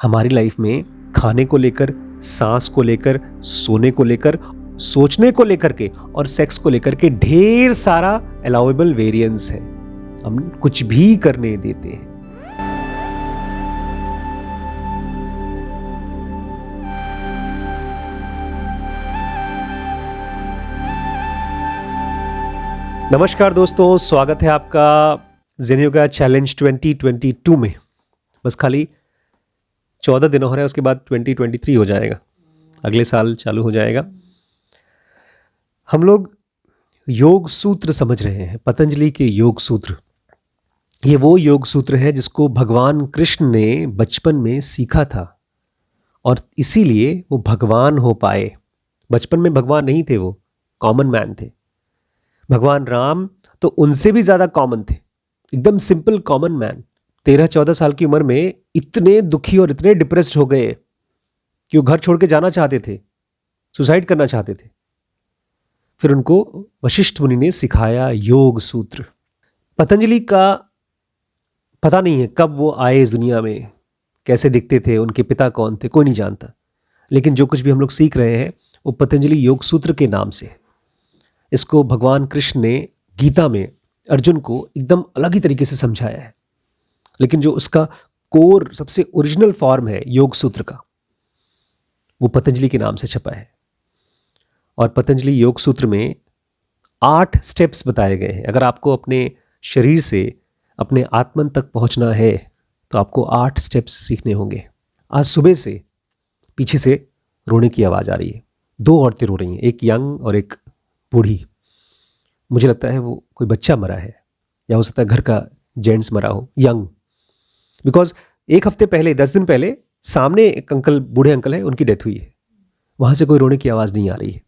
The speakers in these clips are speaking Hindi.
हमारी लाइफ में खाने को लेकर, सांस को लेकर, सोने को लेकर, सोचने को लेकर के और सेक्स को लेकर के ढेर सारा अलाउएबल वेरिएंस है। हम कुछ भी करने देते हैं। नमस्कार दोस्तों, स्वागत है आपका ज़ेन योगा चैलेंज 2022 में। बस खाली 14 दिन हो रहे हैं, उसके बाद 2023 हो जाएगा, अगले साल चालू हो जाएगा। हम लोग योग सूत्र समझ रहे हैं, पतंजलि के योग सूत्र। ये वो योग सूत्र है जिसको भगवान कृष्ण ने बचपन में सीखा था और इसीलिए वो भगवान हो पाए। बचपन में भगवान नहीं थे, वो कॉमन मैन थे। भगवान राम तो उनसे भी ज़्यादा कॉमन थे, एकदम सिंपल कॉमन मैन। 13-14 साल की उम्र में इतने दुखी और इतने डिप्रेस्ड हो गए कि वो घर छोड़ के जाना चाहते थे, सुसाइड करना चाहते थे। फिर उनको वशिष्ठ मुनि ने सिखाया योग सूत्र। पतंजलि का पता नहीं है कब वो आए इस दुनिया में, कैसे दिखते थे, उनके पिता कौन थे, कोई नहीं जानता। लेकिन जो कुछ भी हम लोग सीख रहे हैं वो पतंजलि योग सूत्र के नाम से है। इसको भगवान कृष्ण ने गीता में अर्जुन को एकदम अलग ही तरीके से समझाया है, लेकिन जो उसका कोर सबसे ओरिजिनल फॉर्म है योग सूत्र का, वो पतंजलि के नाम से छपा है। और पतंजलि योग सूत्र में 8 स्टेप्स बताए गए हैं। अगर आपको अपने शरीर से अपने आत्मन तक पहुंचना है तो आपको 8 स्टेप्स सीखने होंगे। आज सुबह से पीछे से रोने की आवाज़ आ रही है। 2 औरतें रो रही हैं, एक यंग और एक बूढ़ी। मुझे लगता है वो कोई बच्चा मरा है, या हो सकता है घर का जेंट्स मरा हो, यंग। बिकॉज 1 हफ्ते पहले, 10 दिन पहले सामने एक अंकल, बूढ़े अंकल है, उनकी डेथ हुई है। वहाँ से कोई रोने की आवाज़ नहीं आ रही है।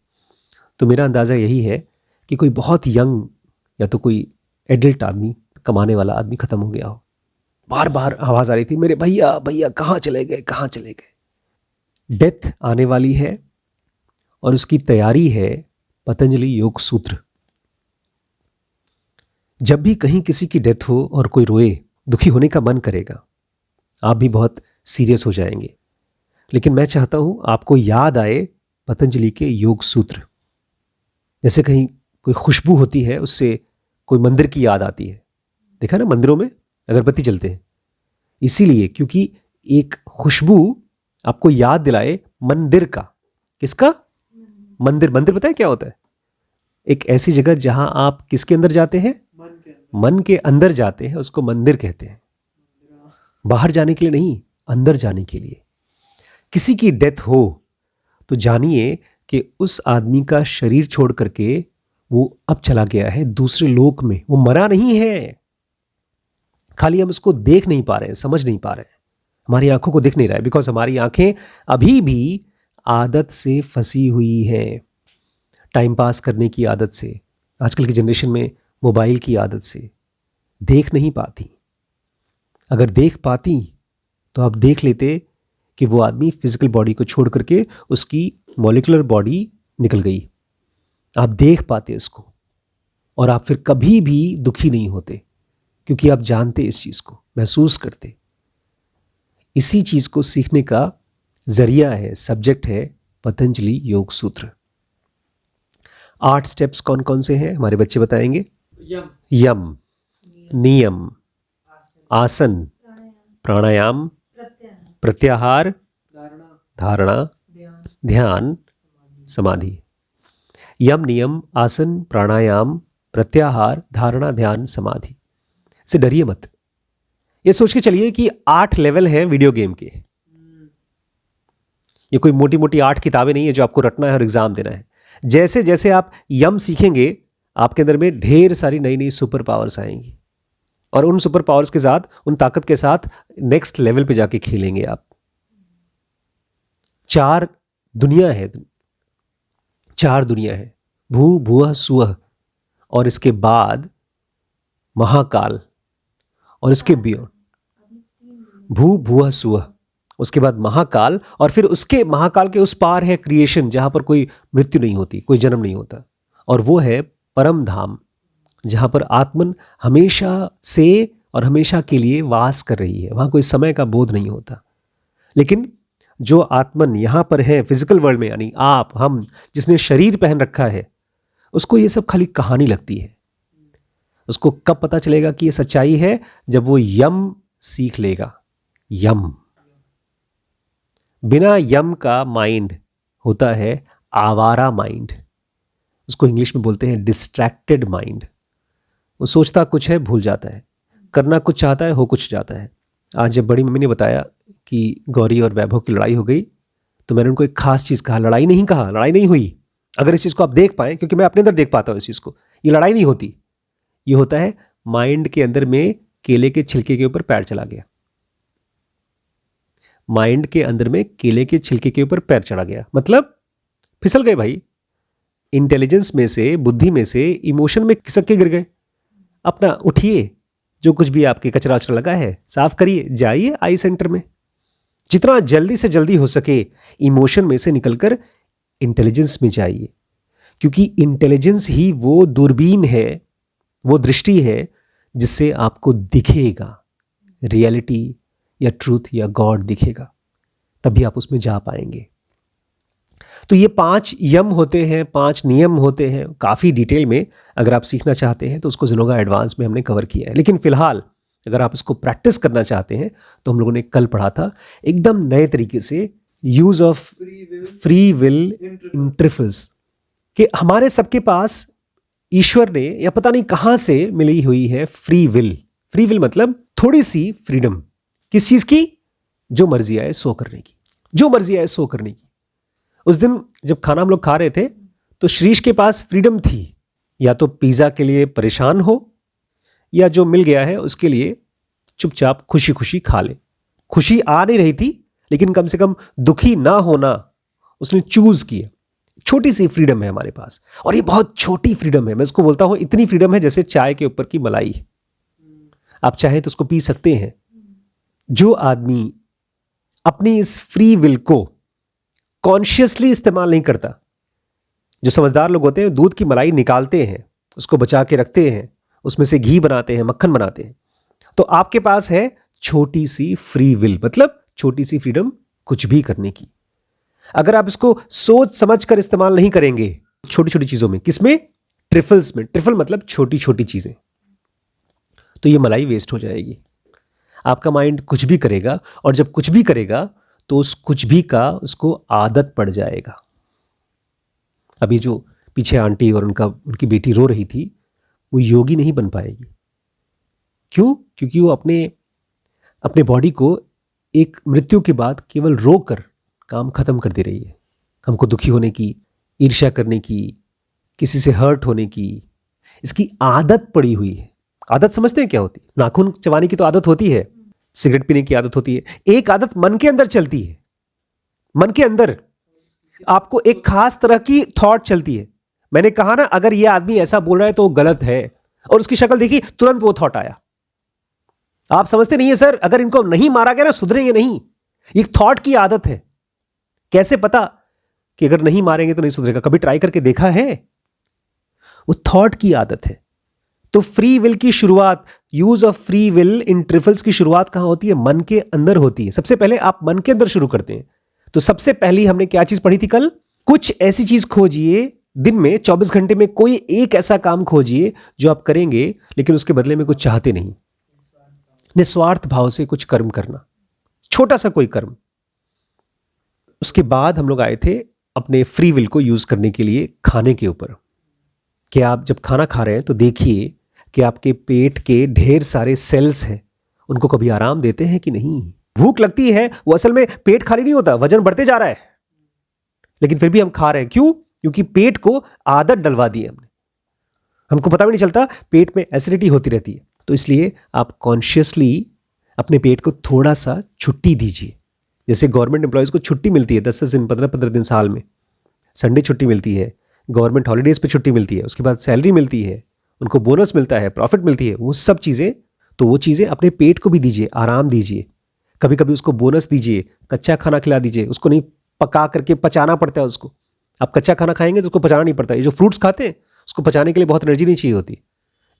तो मेरा अंदाज़ा यही है कि कोई बहुत यंग या तो कोई एडल्ट आदमी, कमाने वाला आदमी ख़त्म हो गया हो। बार बार आवाज़ आ रही थी, मेरे भैया भैया कहाँ चले गए, कहाँ चले गए। डेथ आने वाली है और उसकी तैयारी है पतंजलि योग सूत्र। जब भी कहीं किसी की डेथ हो और कोई रोए, दुखी होने का मन करेगा, आप भी बहुत सीरियस हो जाएंगे। लेकिन मैं चाहता हूं आपको याद आए पतंजलि के योग सूत्र। जैसे कहीं कोई खुशबू होती है, उससे कोई मंदिर की याद आती है। देखा ना, मंदिरों में अगरबत्ती जलते हैं इसीलिए, क्योंकि एक खुशबू आपको याद दिलाए मंदिर का। किसका? मंदिर। मंदिर पता है क्या होता है? एक ऐसी जगह जहां आप किसके अंदर जाते हैं? मन के अंदर जाते हैं, उसको मंदिर कहते हैं। बाहर जाने के लिए नहीं, अंदर जाने के लिए। किसी की डेथ हो तो जानिए कि उस आदमी का शरीर छोड़ करके वो अब चला गया है दूसरे लोक में। वो मरा नहीं है, खाली हम उसको देख नहीं पा रहे हैं, समझ नहीं पा रहे हैं। हमारी आंखों को दिख नहीं रहा है, बिकॉज हमारी आंखें अभी भी आदत से फंसी हुई है, टाइम पास करने की आदत से, आजकल की जनरेशन में मोबाइल की आदत से देख नहीं पाती। अगर देख पाती तो आप देख लेते कि वो आदमी फिजिकल बॉडी को छोड़ करके उसकी मॉलिक्यूलर बॉडी निकल गई। आप देख पाते उसको और आप फिर कभी भी दुखी नहीं होते, क्योंकि आप जानते इस चीज़ को, महसूस करते। इसी चीज़ को सीखने का जरिया है, सब्जेक्ट है पतंजलि योग सूत्र। 8 स्टेप्स कौन कौन से हैं हमारे बच्चे बताएंगे। यम, नियम, आसन, प्राणायाम, प्रत्याहार, धारणा, ध्यान, समाधि। यम, नियम, आसन, प्राणायाम, प्रत्याहार, धारणा, ध्यान, समाधि से डरिए मत। ये सोच के चलिए कि 8 लेवल हैं वीडियो गेम के। ये कोई मोटी मोटी 8 किताबें नहीं है जो आपको रटना है और एग्जाम देना है। जैसे जैसे आप यम सीखेंगे, आपके अंदर में ढेर सारी नई नई सुपर पावर्स आएंगी, और उन सुपर पावर्स के साथ, उन ताकत के साथ नेक्स्ट लेवल पे जाके खेलेंगे आप। 4 दुनिया है, 4 दुनिया है, भू भुवः सुवः, और इसके बाद महाकाल, और इसके बियॉन्ड भू भुवः सुवः, उसके बाद महाकाल, और फिर उसके महाकाल के उस पार है क्रिएशन, जहां पर कोई मृत्यु नहीं होती, कोई जन्म नहीं होता। और वो है परम धाम, जहां पर आत्मन हमेशा से और हमेशा के लिए वास कर रही है। वहां कोई समय का बोध नहीं होता। लेकिन जो आत्मन यहाँ पर है फिजिकल वर्ल्ड में, यानी आप, हम, जिसने शरीर पहन रखा है, उसको ये सब खाली कहानी लगती है। उसको कब पता चलेगा कि ये सच्चाई है? जब वो यम सीख लेगा। यम, बिना यम का माइंड होता है आवारा माइंड। उसको इंग्लिश में बोलते हैं डिस्ट्रैक्टेड माइंड। वो सोचता कुछ है, भूल जाता है, करना कुछ चाहता है, हो कुछ जाता है। आज जब बड़ी मम्मी ने बताया कि गौरी और वैभव की लड़ाई हो गई, तो मैंने उनको एक खास चीज़ कहा, लड़ाई नहीं कहा, लड़ाई नहीं हुई। अगर इस चीज़ को आप देख पाएँ, क्योंकि मैं अपने अंदर देख पाता हूँ इस चीज़ को, ये लड़ाई नहीं होती, ये होता है माइंड के अंदर में केले के छिलके के ऊपर पैर चला गया। माइंड के अंदर में केले के छिलके के ऊपर पैर चढ़ा गया, मतलब फिसल गए भाई। इंटेलिजेंस में से, बुद्धि में से इमोशन में खिसक के गिर गए। अपना उठिए, जो कुछ भी आपके कचरा वचरा लगा है साफ करिए, जाइए आई सेंटर में। जितना जल्दी से जल्दी हो सके इमोशन में से निकलकर इंटेलिजेंस में जाइए, क्योंकि इंटेलिजेंस ही वो दूरबीन है, वो दृष्टि है जिससे आपको दिखेगा रियलिटी या ट्रूथ या गॉड दिखेगा, तभी आप उसमें जा पाएंगे। तो ये 5 यम होते हैं, 5 नियम होते हैं। काफ़ी डिटेल में अगर आप सीखना चाहते हैं तो उसको ज़ेनोगा एडवांस में हमने कवर किया है। लेकिन फिलहाल अगर आप इसको प्रैक्टिस करना चाहते हैं तो हम लोगों ने कल पढ़ा था एकदम नए तरीके से यूज ऑफ फ्री विल इंटरफल्स, कि हमारे सबके पास ईश्वर ने या पता नहीं कहाँ से मिली हुई है फ्री विल। फ्री विल मतलब थोड़ी सी फ्रीडम। किस चीज़ की? जो मर्जी आए सो करने की, जो मर्जी आए सो करने की। उस दिन जब खाना हम लोग खा रहे थे तो श्रीश के पास फ्रीडम थी, या तो पिज़्ज़ा के लिए परेशान हो, या जो मिल गया है उसके लिए चुपचाप खुशी खुशी खा ले। खुशी आ नहीं रही थी, लेकिन कम से कम दुखी ना होना उसने चूज किया। छोटी सी फ्रीडम है हमारे पास, और ये बहुत छोटी फ्रीडम है। मैं इसको बोलता हूं इतनी फ्रीडम है जैसे चाय के ऊपर की मलाई। आप चाहे तो उसको पी सकते हैं। जो आदमी अपनी इस फ्री विल को कॉन्शियसली इस्तेमाल नहीं करता, जो समझदार लोग होते हैं दूध की मलाई निकालते हैं, उसको बचा के रखते हैं, उसमें से घी बनाते हैं, मक्खन बनाते हैं। तो आपके पास है छोटी सी फ्री विल, मतलब छोटी सी फ्रीडम कुछ भी करने की। अगर आप इसको सोच समझ कर इस्तेमाल नहीं करेंगे छोटी छोटी चीजों में, किसमें? ट्रिफल्स में। ट्रिफल मतलब छोटी छोटी चीजें, तो ये मलाई वेस्ट हो जाएगी। आपका माइंड कुछ भी करेगा, और जब कुछ भी करेगा तो उस कुछ भी का उसको आदत पड़ जाएगा। अभी जो पीछे आंटी और उनकी बेटी रो रही थी, वो योगी नहीं बन पाएगी। क्यों? क्योंकि वो अपने बॉडी को एक मृत्यु के बाद केवल रोकर काम खत्म कर दे रही है। हमको दुखी होने की, ईर्ष्या करने की, किसी से हर्ट होने की, इसकी आदत पड़ी हुई है। आदत समझते हैं क्या होती? नाखून चबाने की तो आदत होती है, सिगरेट पीने की आदत होती है। एक आदत मन के अंदर चलती है। मन के अंदर आपको एक खास तरह की थॉट चलती है। मैंने कहा ना, अगर यह आदमी ऐसा बोल रहा है तो वो गलत है, और उसकी शक्ल देखी, तुरंत वो थॉट आया। आप समझते नहीं है सर, अगर इनको नहीं मारा गया ना सुधरेंगे नहीं। एक थॉट की आदत है। कैसे पता कि अगर नहीं मारेंगे तो नहीं सुधरेगा? कभी ट्राई करके देखा है? वो थॉट की आदत है। तो फ्री विल की शुरुआत, use of free will in trifles की शुरुआत कहां होती है? मन के अंदर होती है। सबसे पहले आप मन के अंदर शुरू करते हैं। तो सबसे पहली हमने क्या चीज पढ़ी थी कल? कुछ ऐसी चीज खोजिए दिन में 24 घंटे में, कोई एक ऐसा काम खोजिए जो आप करेंगे लेकिन उसके बदले में कुछ चाहते नहीं। निस्वार्थ भाव से कुछ कर्म करना, छोटा सा कोई कर्म। उसके बाद हम लोग आए थे अपने फ्री विल को यूज करने के लिए खाने के ऊपर, कि आप जब खाना खा रहे हैं तो देखिए कि आपके पेट के ढेर सारे सेल्स हैं, उनको कभी आराम देते हैं कि नहीं? भूख लगती है, वो असल में पेट खाली नहीं होता, वजन बढ़ते जा रहा है, लेकिन फिर भी हम खा रहे हैं। क्यों? क्योंकि पेट को आदत डलवा दी है हमने। हमको पता भी नहीं चलता, पेट में एसिडिटी होती रहती है। तो इसलिए आप कॉन्शियसली अपने पेट को थोड़ा सा छुट्टी दीजिए। जैसे गवर्नमेंट एम्प्लॉयज़ को छुट्टी मिलती है 10 दिन, 15 दिन साल में, संडे छुट्टी मिलती है, गवर्नमेंट हॉलीडेज पे छुट्टी मिलती है, उसके बाद सैलरी मिलती है, उनको बोनस मिलता है, प्रॉफिट मिलती है, वो सब चीज़ें। तो वो चीज़ें अपने पेट को भी दीजिए, आराम दीजिए। कभी कभी उसको बोनस दीजिए, कच्चा खाना खिला दीजिए। उसको नहीं पका करके पचाना पड़ता है उसको। आप कच्चा खाना खाएंगे तो उसको पचाना नहीं पड़ता। ये जो फ्रूट्स खाते हैं उसको पचाने के लिए बहुत एनर्जी नहीं चाहिए होती,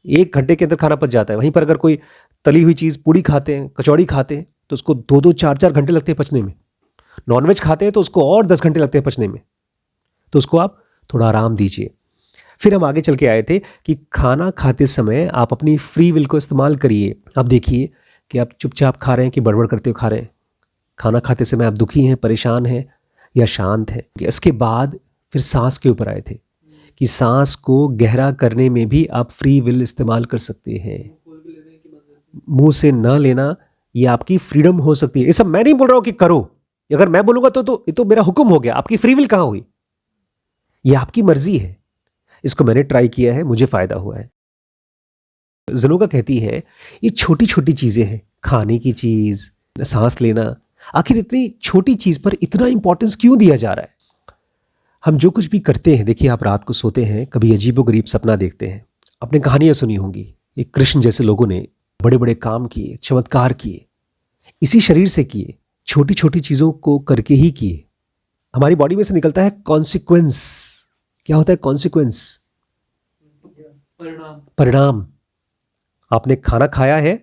1 घंटे के अंदर खाना पच जाता है। वहीं पर अगर कोई तली हुई चीज़, पूड़ी खाते हैं, कचौड़ी खाते हैं, तो उसको 2-2, 4-4 घंटे लगते हैं पचने में। नॉनवेज खाते हैं तो उसको और 10 घंटे लगते हैं पचने में, तो उसको आप थोड़ा आराम दीजिए। फिर हम आगे चल के आए थे कि खाना खाते समय आप अपनी फ्री विल को इस्तेमाल करिए। आप देखिए कि आप चुपचाप खा रहे हैं कि बड़बड़ करते हुए खा रहे हैं। खाना खाते समय आप दुखी हैं, परेशान हैं या शांत हैं। इसके बाद फिर सांस के ऊपर आए थे कि सांस को गहरा करने में भी आप फ्री विल इस्तेमाल कर सकते हैं। मुंह से न लेना, ये आपकी फ्रीडम हो सकती है। ये सब मैं नहीं बोल रहा हूं कि करो, अगर मैं बोलूंगा तो ये तो मेरा हुक्म हो गया, आपकी फ्री विल कहां हुई? ये आपकी मर्जी है। इसको मैंने ट्राई किया है, मुझे फायदा हुआ है। ज़नोगा कहती है ये छोटी छोटी चीजें हैं, खाने की चीज, सांस लेना, आखिर इतनी छोटी चीज पर इतना इंपॉर्टेंस क्यों दिया जा रहा है? हम जो कुछ भी करते हैं, देखिए आप रात को सोते हैं, कभी अजीबोगरीब सपना देखते हैं। आपने कहानियां सुनी होंगी, ये कृष्ण जैसे लोगों ने बड़े बड़े काम किए, चमत्कार किए, इसी शरीर से किए, छोटी छोटी चीजों को करके ही किए। हमारी बॉडी में से निकलता है कॉन्सिक्वेंस। क्या होता है कॉन्सिक्वेंस? परिणाम। आपने खाना खाया है,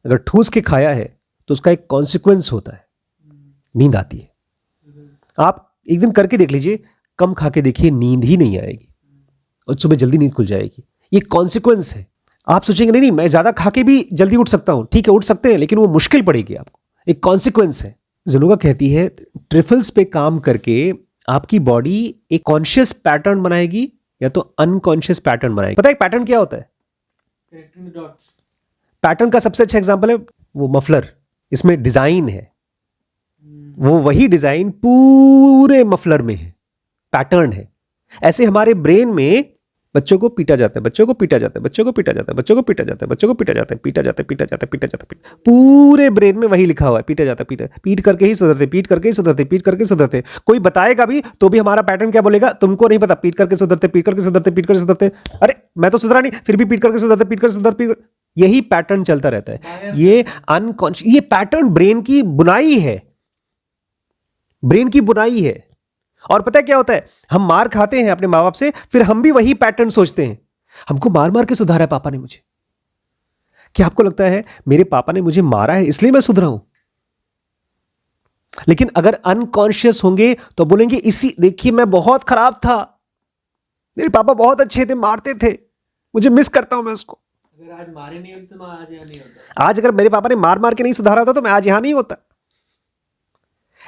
अगर ठूस के खाया है तो उसका एक कॉन्सिक्वेंस होता है, नींद आती है। आप एक दिन करके देख लीजिए, कम खा के देखिए, नींद ही नहीं आएगी और सुबह जल्दी नींद खुल जाएगी। ये कॉन्सिक्वेंस है। आप सोचेंगे नहीं मैं ज्यादा खा के भी जल्दी उठ सकता हूं, ठीक है उठ सकते हैं, लेकिन वो मुश्किल पड़ेगी आपको, एक कॉन्सिक्वेंस है। ज़नोगा कहती है ट्रिफल्स पे काम करके आपकी बॉडी एक कॉन्शियस पैटर्न बनाएगी या तो अनकॉन्शियस पैटर्न बनाएगी। पता है पैटर्न क्या होता है? पैटर्न का सबसे अच्छा एग्जांपल है वो मफलर। इसमें डिजाइन है, वो वही डिजाइन पूरे मफलर में है, पैटर्न है। ऐसे हमारे ब्रेन में बच्चों को पीटा जाता है, बच्चों को पीटा जाता है, बच्चों को पीटा जाता है, बच्चों को पीटा जाता है, बच्चों को पीटा जाता है, पीटा जाता है, पीटा जाता है, पीटा जाता है, पूरे ब्रेन में वही लिखा हुआ है, पीटा जाता है, पीटा, पीट करके ही सुधरते, पीट करके ही सुधरते, पीट करके सुधरते। कोई बताएगा भी तो भी हमारा पैटर्न क्या बोलेगा, तुमको नहीं पता, पीट करके सुधरते, पीट करके सुधरते, पीट करके सुधरते। अरे मैं तो सुधरा नहीं, फिर भी पीट करके सुधरते, पीट करके सुधरते, यही पैटर्न चलता रहता है। ये अनकॉन्शियस, ये पैटर्न ब्रेन की बुनाई है, ब्रेन की बुनाई है। और पता है क्या होता है, हम मार खाते हैं अपने माँ बाप से, फिर हम भी वही पैटर्न सोचते हैं, हमको मार मार के सुधारा है पापा ने मुझे। क्या आपको लगता है मेरे पापा ने मुझे मारा है इसलिए मैं सुधरा हूं? लेकिन अगर अनकॉन्शियस होंगे तो बोलेंगे इसी, देखिए मैं बहुत खराब था, मेरे पापा बहुत अच्छे थे, मारते थे, मुझे मिस करता हूं मैं उसको। अगर आज मारे नहीं होते तो मैं आज यहाँ नहीं होता। आज अगर मेरे पापा ने मार मार के नहीं सुधारा होता तो मैं आज यहां नहीं होता।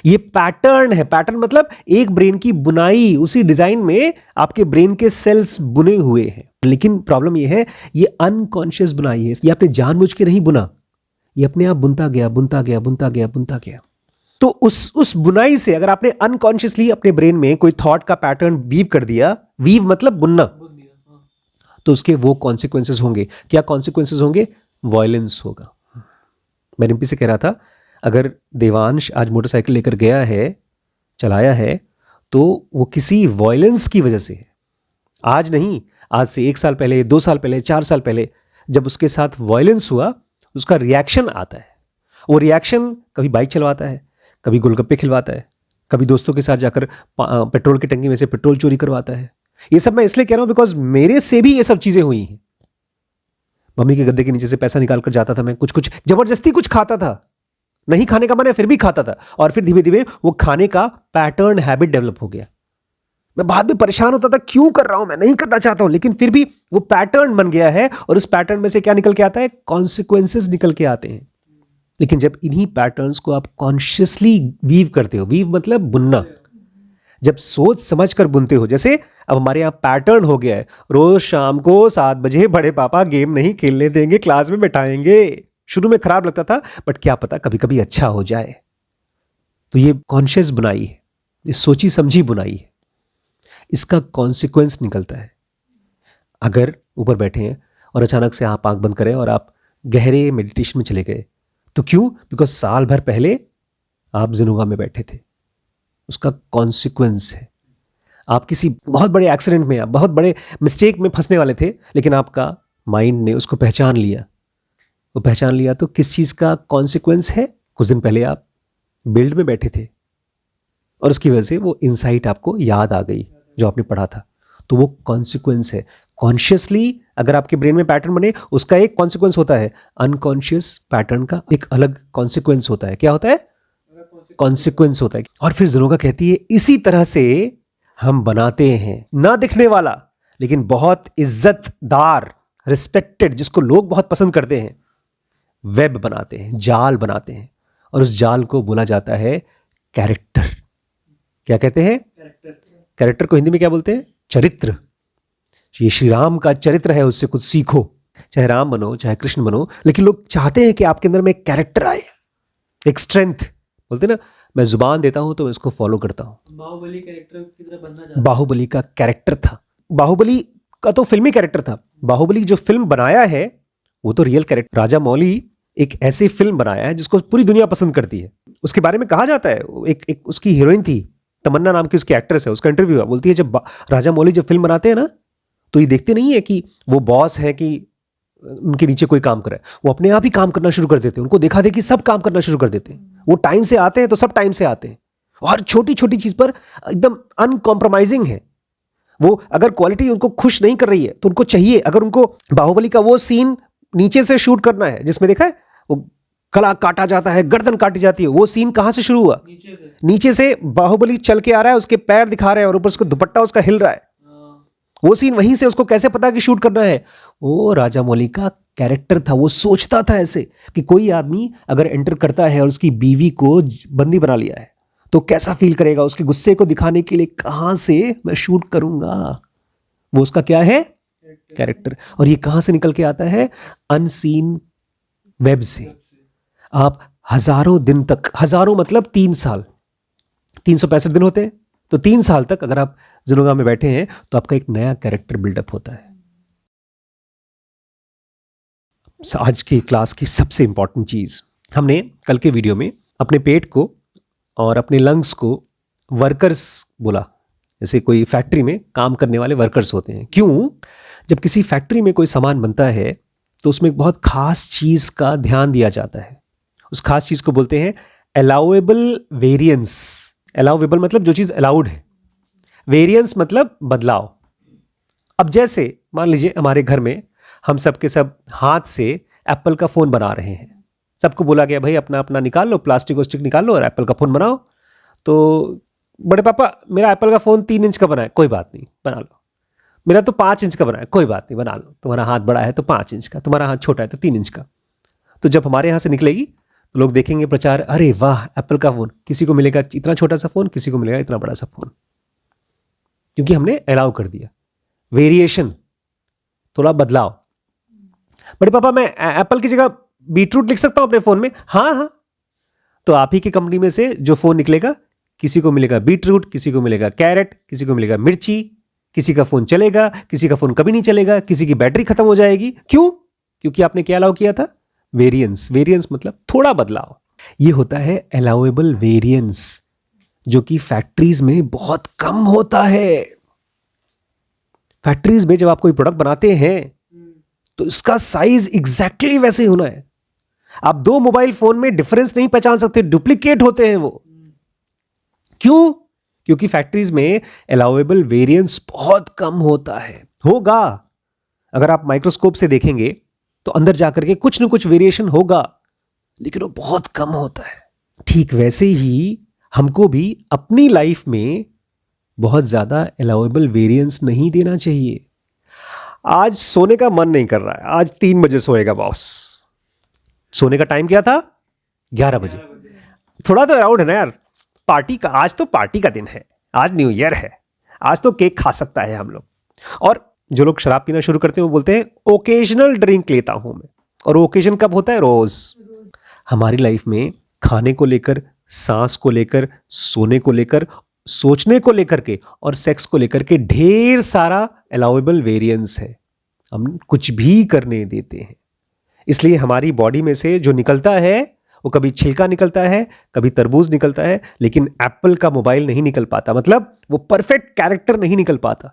ये पैटर्न है। पैटर्न मतलब एक ब्रेन की बुनाई, उसी डिजाइन में आपके ब्रेन के सेल्स बुने हुए हैं। लेकिन प्रॉब्लम ये है, ये अनकॉन्शियस बुनाई है, ये आपने जानबूझ के नहीं बुना, ये अपने आप बुनता गया, बुनता गया, बुनता गया, बुनता गया। तो उस बुनाई से अगर आपने अनकॉन्शियसली अपने ब्रेन में कोई थॉट का पैटर्न वीव कर दिया, वीव मतलब बुनना, तो उसके वो कॉन्सिक्वेंसेस होंगे। क्या कॉन्सिक्वेंसेस होंगे? वायलेंस होगा। मैं रिम्पी से कह रहा था, अगर देवांश आज मोटरसाइकिल लेकर गया है, चलाया है, तो वो किसी वायलेंस की वजह से है। आज नहीं, आज से 1 साल पहले, 2 साल पहले, 4 साल पहले जब उसके साथ वायलेंस हुआ, उसका रिएक्शन आता है। वो रिएक्शन कभी बाइक चलवाता है, कभी गोलगप्पे खिलवाता है, कभी दोस्तों के साथ जाकर पेट्रोल की टंकी में से पेट्रोल चोरी करवाता है। ये सब मैं इसलिए कह रहा हूं बिकॉज मेरे से भी ये सब चीजें हुई हैं। मम्मी के गद्दे के नीचे से पैसा निकाल कर जाता था मैं, कुछ जबरदस्ती कुछ खाता था, नहीं खाने का मन है फिर भी खाता था, और फिर धीमे धीमे वो खाने का पैटर्न, हैबिट डेवलप हो गया। मैं बाद में परेशान होता था, क्यों कर रहा हूं, मैं नहीं करना चाहता हूं, लेकिन फिर भी वो पैटर्न बन गया है, और उस पैटर्न में से क्या निकल के आता है? कॉन्सिक्वेंसेस निकल के आते हैं। लेकिन जब इन्हीं पैटर्न्स को आप कॉन्शियसली वीव करते हो, वीव मतलब बुनना, जब सोच समझ कर बुनते हो, जैसे अब हमारे यहाँ पैटर्न हो गया है, रोज शाम को 7 बजे बड़े पापा गेम नहीं खेलने देंगे, क्लास में बैठाएंगे। शुरू में खराब लगता था, बट क्या पता कभी कभी अच्छा हो जाए। तो ये कॉन्शियस बुनाई है, ये सोची समझी बुनाई है, इसका कॉन्सिक्वेंस निकलता है। अगर ऊपर बैठे हैं और अचानक से आप आंख बंद करें और आप गहरे मेडिटेशन में चले गए, तो क्यों? बिकॉज साल भर पहले आप ज़नोगा में बैठे थे, उसका कॉन्सिक्वेंस है। आप किसी बहुत बड़े एक्सीडेंट में, आप बहुत बड़े मिस्टेक में फंसने वाले थे, लेकिन आपका माइंड ने उसको पहचान लिया। वो पहचान लिया तो किस चीज़ का कॉन्सिक्वेंस है? कुछ दिन पहले आप बिल्ड में बैठे थे और उसकी वजह से वो इनसाइट आपको याद आ गई जो आपने पढ़ा था, तो वो कॉन्सिक्वेंस है। कॉन्शियसली अगर आपके ब्रेन में पैटर्न बने, उसका एक कॉन्सिक्वेंस होता है, अनकॉन्शियस पैटर्न का एक अलग कॉन्सिक्वेंस होता है। क्या होता है? कॉन्सिक्वेंस होता है। और फिर ज़ेनोगा कहती है इसी तरह से हम बनाते हैं ना दिखने वाला लेकिन बहुत इज्जतदार, रिस्पेक्टेड, जिसको लोग बहुत पसंद करते हैं, वेब बनाते हैं, जाल बनाते हैं। और उस जाल को बोला जाता है कैरेक्टर। क्या कहते हैं? कैरेक्टर को हिंदी में क्या बोलते हैं? चरित्र। ये श्री राम का चरित्र है, उससे कुछ सीखो। चाहे राम बनो चाहे कृष्ण बनो, लेकिन लोग चाहते हैं कि आपके अंदर में एक कैरेक्टर आए, एक स्ट्रेंथ। बोलते ना, मैं जुबान देता हूं तो मैं इसको फॉलो करता हूं। बाहुबली कैरेक्टर की तरह बनना चाहता। बाहुबली का कैरेक्टर था। बाहुबली का तो फिल्मी कैरेक्टर था। बाहुबली जो फिल्म बनाया है वो तो रियल कैरेक्टर। राजा मौली एक ऐसी फिल्म बनाया है जिसको पूरी दुनिया पसंद करती है। उसके बारे में कहा जाता है, एक उसकी हीरोइन थी, तमन्ना नाम की उसकी एक्ट्रेस है, उसका इंटरव्यू है, बोलती है जब राजा मौली जब फिल्म बनाते हैं ना तो ये देखते नहीं है कि वो बॉस है कि उनके नीचे कोई काम कर रहा है, वो अपने आप ही काम करना शुरू कर देते हैं। उनको देखा देखी सब काम करना शुरू कर देते हैं। वो टाइम से आते हैं तो सब टाइम से आते हैं और छोटी छोटी चीज पर एकदम अनकॉम्प्रोमाइजिंग है। वो अगर क्वालिटी उनको खुश नहीं कर रही है तो उनको चाहिए, अगर उनको बाहुबली का वो सीन नीचे से शूट करना है जिसमें देखा है वो गला काटा जाता है, गर्दन काटी जाती है, वो सीन कहां से शुरू हुआ? नीचे से बाहुबली चल के आ रहा है, उसके पैर दिखा रहे हैं और ऊपर उसका दुपट्टा उसका हिल रहा है। वो सीन वहीं से उसको कैसे पता कि शूट करना है? वो राजा मौली का कैरेक्टर था। वो सोचता था ऐसे कि कोई आदमी अगर एंटर करता है और उसकी बीवी को बंदी बना लिया है तो कैसा फील करेगा, उसके गुस्से को दिखाने के लिए कहां से मैं शूट करूंगा। वो उसका क्या है? कैरेक्टर। और ये कहां से निकल के आता है? अनसीन वेब से। आप हजारों दिन तक, हजारों मतलब 3 साल, 365 दिन होते हैं, तो 3 साल तक अगर आप ज़ेनोगा में बैठे हैं तो आपका एक नया कैरेक्टर बिल्डअप होता है। आज की क्लास की सबसे इंपॉर्टेंट चीज, हमने कल के वीडियो में अपने पेट को और अपने लंग्स को वर्कर्स बोला। जैसे कोई फैक्ट्री में काम करने वाले वर्कर्स होते हैं। क्यों? जब किसी फैक्ट्री में कोई सामान बनता है तो उसमें एक बहुत खास चीज का ध्यान दिया जाता है। उस खास चीज को बोलते हैं अलाउएबल वेरिएंस। अलाउएबल मतलब जो चीज अलाउड है, वेरिएंस मतलब बदलाव। अब जैसे मान लीजिए हमारे घर में हम सब के सब हाथ से एप्पल का फोन बना रहे हैं। सबको बोला गया भाई अपना अपना निकाल लो, प्लास्टिक वस्टिक निकाल लो और एप्पल का फोन बनाओ। तो बड़े पापा मेरा एप्पल का फोन 3 इंच का बना है, कोई बात नहीं बना लो। मेरा तो 5 इंच का बना है, कोई बात नहीं बना लो। तुम्हारा हाथ बड़ा है तो 5 इंच का, तुम्हारा हाथ छोटा है तो 3 इंच का। तो जब हमारे यहाँ से निकलेगी तो लोग देखेंगे प्रचार, अरे वाह एप्पल का फोन। किसी को मिलेगा इतना छोटा सा फोन, किसी को मिलेगा इतना बड़ा सा फोन, क्योंकि हमने अलाउ कर दिया। वेरिएशन, थोड़ा बदलाव। बड़े पापा मैं एप्पल की जगह बीटरूट लिख सकता हूं अपने फोन में? हाँ हाँ। तो आप ही की कंपनी में से जो फोन निकलेगा, किसी को मिलेगा बीटरूट, किसी को मिलेगा कैरेट, किसी को मिलेगा मिर्ची। किसी का फोन चलेगा, किसी का फोन कभी नहीं चलेगा, किसी की बैटरी खत्म हो जाएगी। क्यों? क्योंकि आपने क्या अलाउ किया था? वेरिएंस। वेरिएंस मतलब थोड़ा बदलाव। ये होता है अलाउएबल वेरिएंस, जो कि फैक्ट्रीज में बहुत कम होता है। फैक्ट्रीज में जब आप कोई प्रोडक्ट बनाते हैं तो इसका साइज एग्जैक्टली वैसे ही होना है। आप 2 मोबाइल फोन में डिफरेंस नहीं पहचान सकते, डुप्लीकेट होते हैं वो। क्यों? क्योंकि फैक्ट्रीज में अलाउएबल वेरिएंस बहुत कम होता है। होगा, अगर आप माइक्रोस्कोप से देखेंगे तो अंदर जाकर के कुछ ना कुछ वेरिएशन होगा, लेकिन वो बहुत कम होता है। ठीक वैसे ही हमको भी अपनी लाइफ में बहुत ज्यादा अलाउएबल वेरिएंस नहीं देना चाहिए। आज सोने का मन नहीं कर रहा है, आज 3 बजे सोएगा बॉस। सोने का टाइम क्या था? 11 बजे। थोड़ा तो अलाउड है ना यार, पार्टी का। आज तो पार्टी का दिन है, आज न्यू ईयर है, आज तो केक खा सकता है हम लोग। और जो लोग शराब पीना शुरू करते हैं वो बोलते हैं ओकेजनल ड्रिंक लेता हूं मैं। और ओकेजन कब होता है? रोज। हमारी लाइफ में खाने को लेकर, सांस को लेकर, सोने को लेकर, सोचने को लेकर के और सेक्स को लेकर के ढेर सारा अलाउएबल वेरिएंस है। हम कुछ भी करने देते हैं। इसलिए हमारी बॉडी में से जो निकलता है वो कभी छिलका निकलता है, कभी तरबूज निकलता है, लेकिन एप्पल का मोबाइल नहीं निकल पाता। मतलब वो परफेक्ट कैरेक्टर नहीं निकल पाता,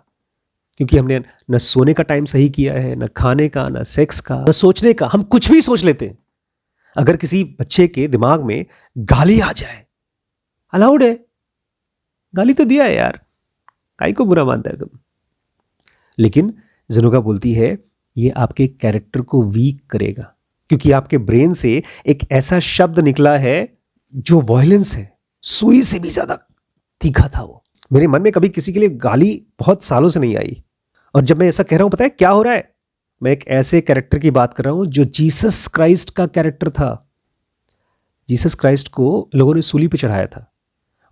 क्योंकि हमने न सोने का टाइम सही किया है, न खाने का, न सेक्स का, न सोचने का। हम कुछ भी सोच लेते हैं। अगर किसी बच्चे के दिमाग में गाली आ जाए, अलाउड है, गाली तो दिया है यार, काई को बुरा मानता है तुम। लेकिन ज़ेनोगा बोलती है ये आपके कैरेक्टर को वीक करेगा, क्योंकि आपके ब्रेन से एक ऐसा शब्द निकला है जो वायलेंस है, सुई से भी ज्यादा तीखा था वो। मेरे मन में कभी किसी के लिए गाली बहुत सालों से नहीं आई। और जब मैं ऐसा कह रहा हूं, पता है क्या हो रहा है? मैं एक ऐसे कैरेक्टर की बात कर रहा हूं जो जीसस क्राइस्ट का कैरेक्टर था। जीसस क्राइस्ट को लोगों ने सूली पे चढ़ाया था,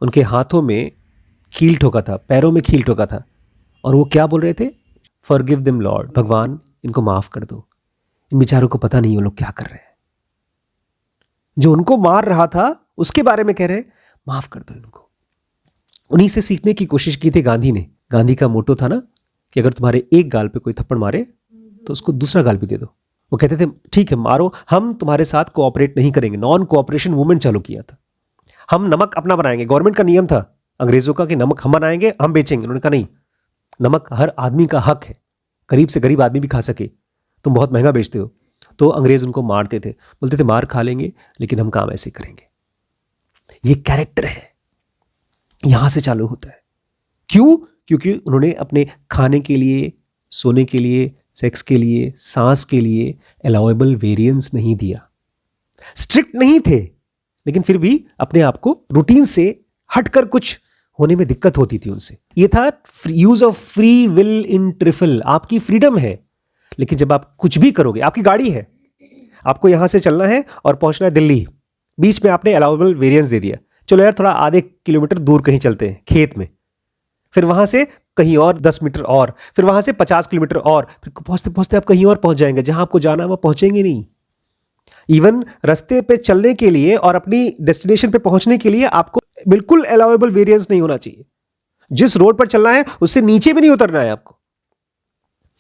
उनके हाथों में कील ठोका था, पैरों में कील ठोका था, और वो क्या बोल रहे थे? फॉरगिव देम लॉर्ड, भगवान इनको माफ कर दो। इन बेचारों को पता नहीं वो लोग क्या कर रहे हैं। जो उनको मार रहा था उसके बारे में कह रहे हैं माफ कर दो इनको। उन्हीं से सीखने की कोशिश की थी गांधी ने। गांधी का मोटो था ना कि अगर तुम्हारे एक गाल पे कोई थप्पड़ मारे तो उसको दूसरा गाल भी दे दो। वो कहते थे ठीक है मारो, हम तुम्हारे साथ कोऑपरेट नहीं करेंगे। नॉन कोऑपरेशन मूवमेंट चालू किया था। हम नमक अपना बनाएंगे। गवर्नमेंट का नियम था अंग्रेजों का कि नमक हम बनाएंगे, हम बेचेंगे। उन्होंने कहा नहीं, नमक हर आदमी का हक है, गरीब से गरीब आदमी भी खा सके, तुम बहुत महंगा बेचते हो। तो अंग्रेज उनको मारते थे, बोलते थे मार खा लेंगे लेकिन हम काम ऐसे करेंगे। ये कैरेक्टर है, यहां से चालू होता है। क्यों? क्योंकि उन्होंने अपने खाने के लिए, सोने के लिए, सेक्स के लिए, सांस के लिए अलाउएबल वेरिएंस नहीं दिया। स्ट्रिक्ट नहीं थे लेकिन फिर भी अपने आप को रूटीन से हटकर कुछ होने में दिक्कत होती थी उनसे। ये था use of free will in trifle. आपकी फ्रीडम है लेकिन जब आप कुछ भी करोगे, आपकी गाड़ी है, आपको यहां से चलना है और पहुंचना है दिल्ली, बीच में आपने अलाउएबल वेरिएंस दे दिया, चलो यार थोड़ा आधे किलोमीटर दूर कहीं चलते हैं खेत में, फिर वहां से कहीं और 10 मीटर और, फिर वहां से 50 किलोमीटर और, फिर पहुंचते पहुंचते आप कहीं और पहुंच जाएंगे। जहां आपको जाना है वहां पहुंचेंगे नहीं। इवन रास्ते पे चलने के लिए और अपनी डेस्टिनेशन पे पहुंचने के लिए आपको बिल्कुल अलाउएबल वेरिएंस नहीं होना चाहिए। जिस रोड पर चलना है उससे नीचे भी नहीं उतरना है आपको।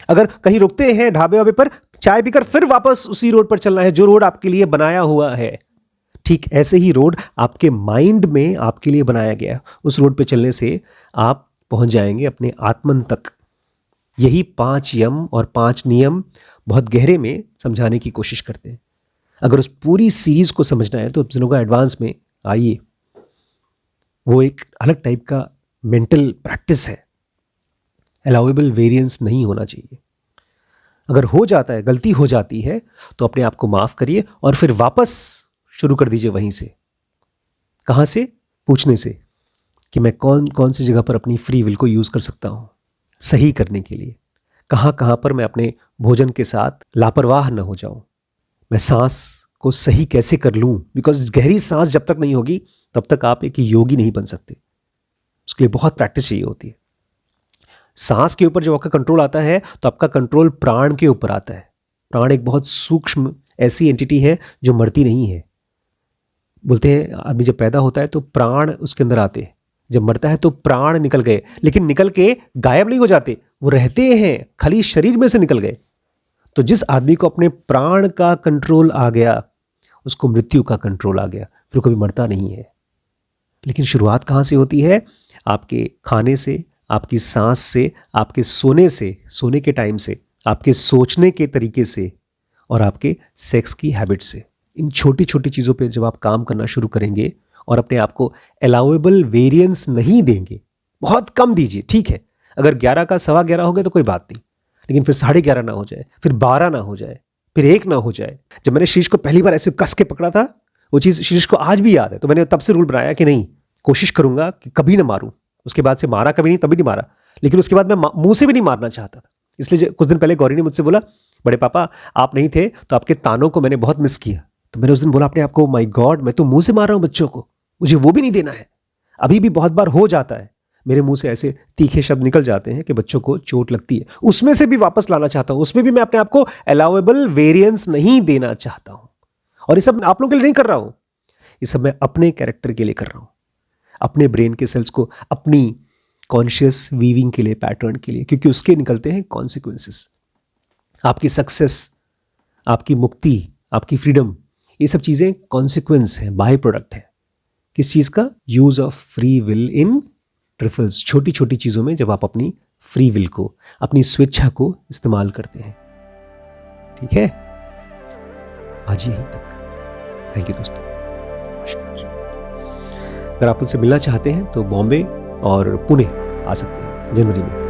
अगर कहीं रुकते हैं ढाबे वाबे पर चाय पीकर, फिर वापस उसी रोड पर चलना है जो रोड आपके लिए बनाया हुआ है। ठीक ऐसे ही रोड आपके माइंड में आपके लिए बनाया गया। उस रोड पे चलने से आप पहुंच जाएंगे अपने आत्मन तक। यही 5 यम और 5 नियम बहुत गहरे में समझाने की कोशिश करते हैं। अगर उस पूरी सीरीज को समझना है तो जिनोगा एडवांस में आइए। वो एक अलग टाइप का मेंटल प्रैक्टिस है। अलाउएबल वेरिएंस नहीं होना चाहिए। अगर हो जाता है, गलती हो जाती है, तो अपने आप को माफ करिए और फिर वापस शुरू कर दीजिए वहीं से। कहां से? पूछने से कि मैं कौन कौन सी जगह पर अपनी फ्री विल को यूज कर सकता हूं सही करने के लिए। कहां कहां पर मैं अपने भोजन के साथ लापरवाह न हो जाऊं। मैं सांस को सही कैसे कर लूं, बिकॉज गहरी सांस जब तक नहीं होगी तब तक आप एक योगी नहीं बन सकते। उसके लिए बहुत प्रैक्टिस चाहिए होती है। सांस के ऊपर जब आपका कंट्रोल आता है तो आपका कंट्रोल प्राण के ऊपर आता है। प्राण एक बहुत सूक्ष्म ऐसी एंटिटी है जो मरती नहीं है। बोलते हैं आदमी जब पैदा होता है तो प्राण उसके अंदर आते हैं, जब मरता है तो प्राण निकल गए, लेकिन निकल के गायब नहीं हो जाते, वो रहते हैं, खाली शरीर में से निकल गए। तो जिस आदमी को अपने प्राण का कंट्रोल आ गया उसको मृत्यु का कंट्रोल आ गया, फिर कभी मरता नहीं है। लेकिन शुरुआत कहाँ से होती है? आपके खाने से, आपकी सांस से, आपके सोने से, सोने के टाइम से, आपके सोचने के तरीके से और आपके सेक्स की हैबिट से। इन छोटी छोटी चीज़ों पे जब आप काम करना शुरू करेंगे और अपने आप को अलाउएबल वेरिएंस नहीं देंगे, बहुत कम दीजिए, ठीक है। अगर 11 का 11:15 हो गया तो कोई बात नहीं, लेकिन फिर 11:30 ना हो जाए, फिर 12 ना हो जाए, फिर 1 ना हो जाए। जब मैंने शीश को पहली बार ऐसे कस के पकड़ा था, वो चीज़ शीश को आज भी याद है। तो मैंने तब से रूल बनाया कि नहीं, कोशिश करूंगा कि कभी ना मारूं। उसके बाद से मारा कभी नहीं, तभी नहीं मारा, लेकिन उसके बाद मैं मुंह से भी नहीं मारना चाहता था। इसलिए कुछ दिन पहले गौरी ने मुझसे बोला, बड़े पापा आप नहीं थे तो आपके तानों को मैंने बहुत मिस किया। तो मैंने उस दिन बोला अपने आप को, माय गॉड, मैं तो मुंह से मार रहा हूं बच्चों को, मुझे वो भी नहीं देना है। अभी भी बहुत बार हो जाता है, मेरे मुंह से ऐसे तीखे शब्द निकल जाते हैं कि बच्चों को चोट लगती है। उसमें से भी वापस लाना चाहता हूं, उसमें भी मैं अपने आप को अलाउएबल वेरिएंस नहीं देना चाहता हूं। और ये सब आप लोगों के लिए नहीं कर रहा हूं, ये सब मैं अपने कैरेक्टर के लिए कर रहा हूं, अपने ब्रेन के सेल्स को अपनी कॉन्शियस वीविंग के लिए, पैटर्न के लिए, क्योंकि उसके निकलते हैं कॉन्सिक्वेंसेस। आपकी सक्सेस, आपकी मुक्ति, आपकी फ्रीडम, ये सब चीज़ें कॉन्सिक्वेंस है, बाय प्रोडक्ट है। किस चीज़ का? Use of free will in trifles. छोटी छोटी चीज़ों में जब आप अपनी फ्री विल को, अपनी स्वेच्छा को इस्तेमाल करते हैं। ठीक है, आज यहीं तक। थैंक यू दोस्तों। अगर आप उनसे मिलना चाहते हैं तो बॉम्बे और पुणे आ सकते हैं जनवरी में।